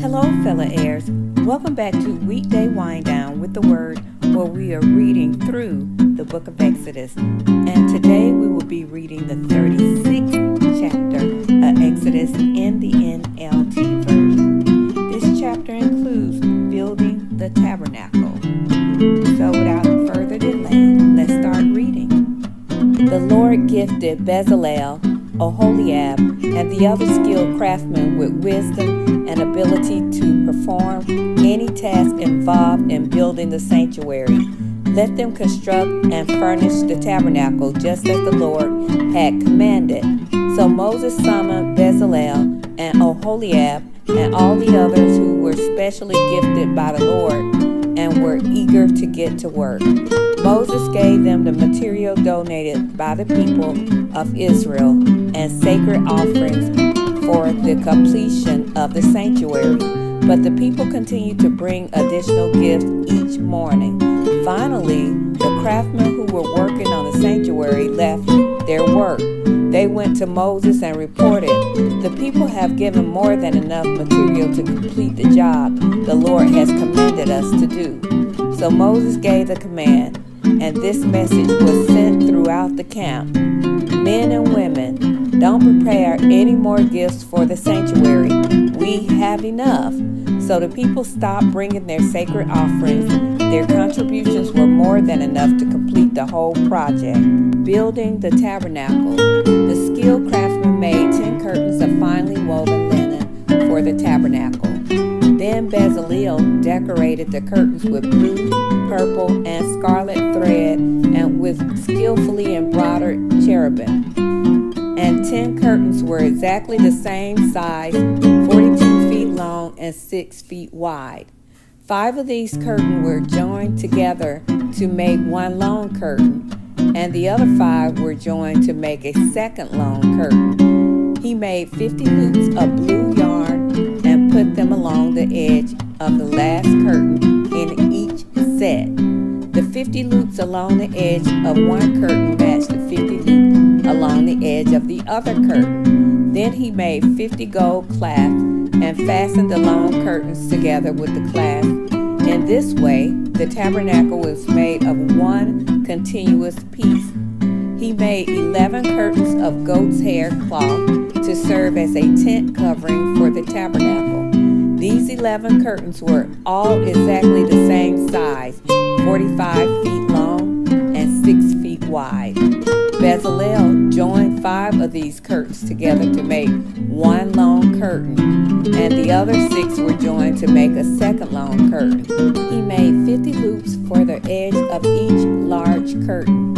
Hello, fellow heirs. Welcome back to Weekday Wind Down with the Word, where we are reading through the book of Exodus. And today we will be reading the 36th chapter of Exodus in the NLT version. This chapter includes Building the Tabernacle. So without further delay, let's start reading. The Lord gifted Bezalel, Oholiab, and the other skilled craftsmen with wisdom and ability to perform any task involved in building the sanctuary. Let them construct and furnish the tabernacle just as the Lord had commanded. So Moses summoned Bezalel and Oholiab and all the others who were specially gifted by the Lord and were eager to get to work. Moses gave them the material donated by the people of Israel and sacred offerings for the completion of the sanctuary. But the people continued to bring additional gifts each morning. Finally, the craftsmen who were working on the sanctuary left their work. They went to Moses and reported, "The people have given more than enough material to complete the job the Lord has commanded us to do." So Moses gave the command, and this message was sent throughout the camp. "Men and women, don't prepare any more gifts for the sanctuary. We have enough." So the people stopped bringing their sacred offerings. Their contributions were more than enough to complete the whole project. Building the tabernacle. The skilled craftsmen made 10 curtains of finely woven linen for the tabernacle. Then Bezalel decorated the curtains with blue, purple, and scarlet thread and with skillfully embroidered cherubim. And 10 curtains were exactly the same size, 42 feet long and 6 feet wide. 5 of these curtains were joined together to make one long curtain, and the other 5 were joined to make a second long curtain. He made 50 loops of blue yarn and put them along the edge of the last curtain in each set. The 50 loops along the edge of one curtain matched the 50 loops along the edge of the other curtain. Then he made 50 gold clasps and fastened the long curtains together with the clasps. In this way, the tabernacle was made of one continuous piece. He made 11 curtains of goat's hair cloth to serve as a tent covering for the tabernacle. These 11 curtains were all exactly the same size, 45 feet long and 6 feet wide. Bezalel joined 5 of these curtains together to make one long curtain, and the other 6 were joined to make a second long curtain. He made 50 loops for the edge of each large curtain.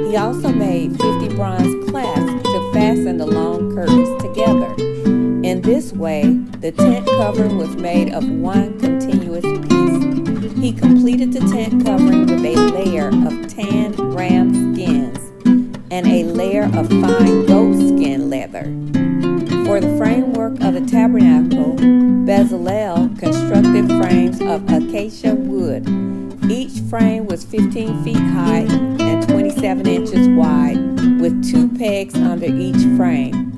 He also made 50 bronze clasps to fasten the long curtains together. In this way, the tent covering was made of one continuous piece. He completed the tent covering with a layer of tanned ram skins and a layer of fine goat skin leather. For the framework of the tabernacle, Bezalel constructed frames of acacia wood. Each frame was 15 feet high and 27 inches wide, with 2 pegs under each frame.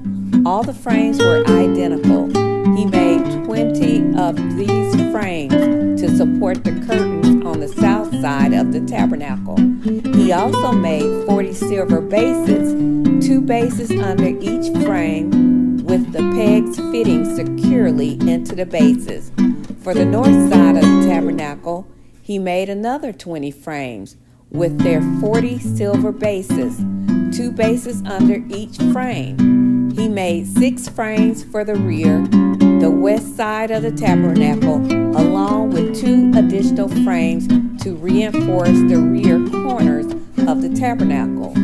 All the frames were identical. He made 20 of these frames to support the curtains on the south side of the tabernacle. He also made 40 silver bases, 2 bases under each frame, with the pegs fitting securely into the bases. For the north side of the tabernacle, he made another 20 frames with their 40 silver bases, 2 bases under each frame. He made 6 frames for the rear, the west side of the tabernacle, along with 2 additional frames to reinforce the rear corners of the tabernacle.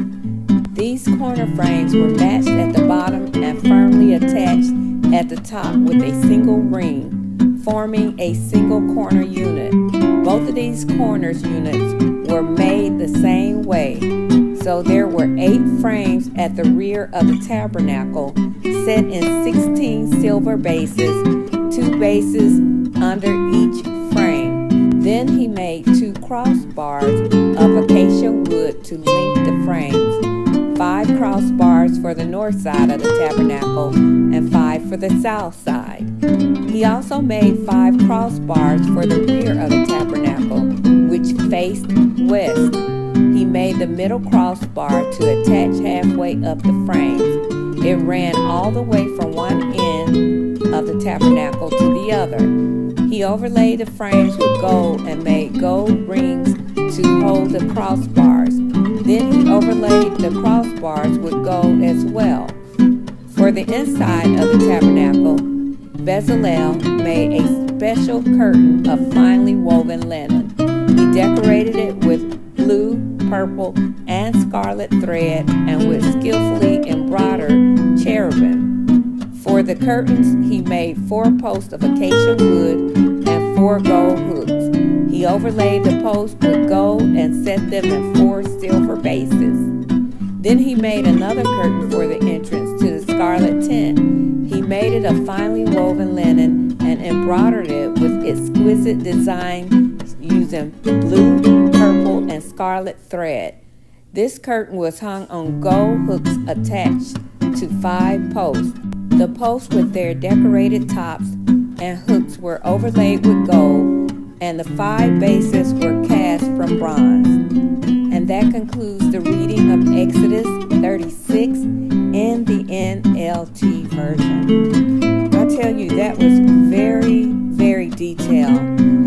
These corner frames were matched at the bottom and firmly attached at the top with a single ring, forming a single corner unit. Both of these corners units were made the same way. So there were 8 frames at the rear of the tabernacle, set in 16 silver bases, 2 bases under each frame. Then he made 2 crossbars of acacia wood to link the frames, 5 crossbars for the north side of the tabernacle and 5 for the south side. He also made 5 crossbars for the rear of the tabernacle, which faced west. He made the middle crossbar to attach halfway up the frames. It ran all the way from one end of the tabernacle to the other. He overlaid the frames with gold and made gold rings to hold the crossbars. Then he overlaid the crossbars with gold as well. For the inside of the tabernacle, Bezalel made a special curtain of finely woven linen. He decorated it with blue, purple, and scarlet thread and with skillfully embroidered cherubim. For the curtains, he made 4 posts of acacia wood and 4 gold hooks. He overlaid the posts with gold and set them in 4 silver bases. Then he made another curtain for the entrance to the scarlet tent. He made it of finely woven linen and embroidered it with exquisite design using blue, purple, and scarlet thread. This curtain was hung on gold hooks attached to 5 posts. The posts with their decorated tops and hooks were overlaid with gold, and the 5 bases were cast from bronze. And that concludes the reading of Exodus 36 in the NLT version. I tell you, that was very, very detailed.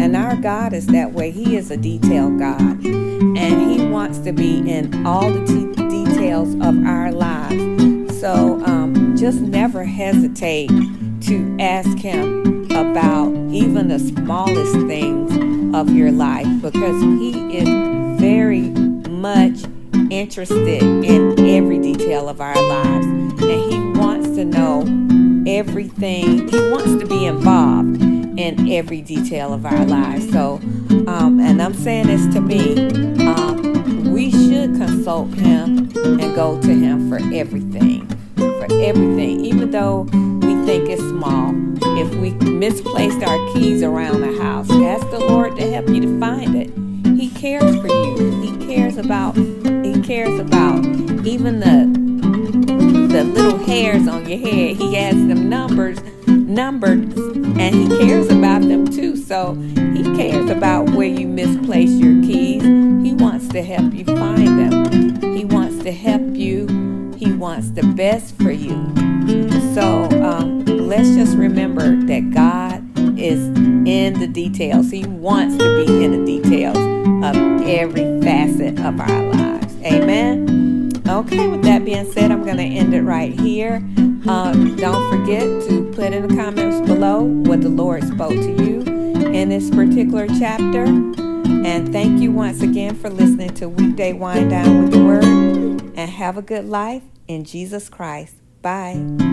And our God is that way. He is a detailed God. And He wants to be in all the details of our lives. So just never hesitate to ask Him about even the smallest things of your life, because He is very much interested in every detail of our lives, and He wants to know everything. He wants to be involved in every detail of our lives. So and I'm saying this to me, we should consult Him and go to Him for everything, even though we think it's small. If we misplaced our keys around the house, ask the Lord to help you to find it. He cares for you. He cares about even the little hairs on your head. He has them numbered, and He cares about them too. So He cares about where you misplace your keys. He wants to help you find them. He wants to help you. He wants the best for you. So let's just remember that God is in the details. He wants to be in the details of every facet of our lives. Amen. Okay, with that being said, I'm going to end it right here. Don't forget to put in the comments below what the Lord spoke to you in this particular chapter. And thank you once again for listening to Weekday Wind Down with the Word. And have a good life in Jesus Christ. Bye.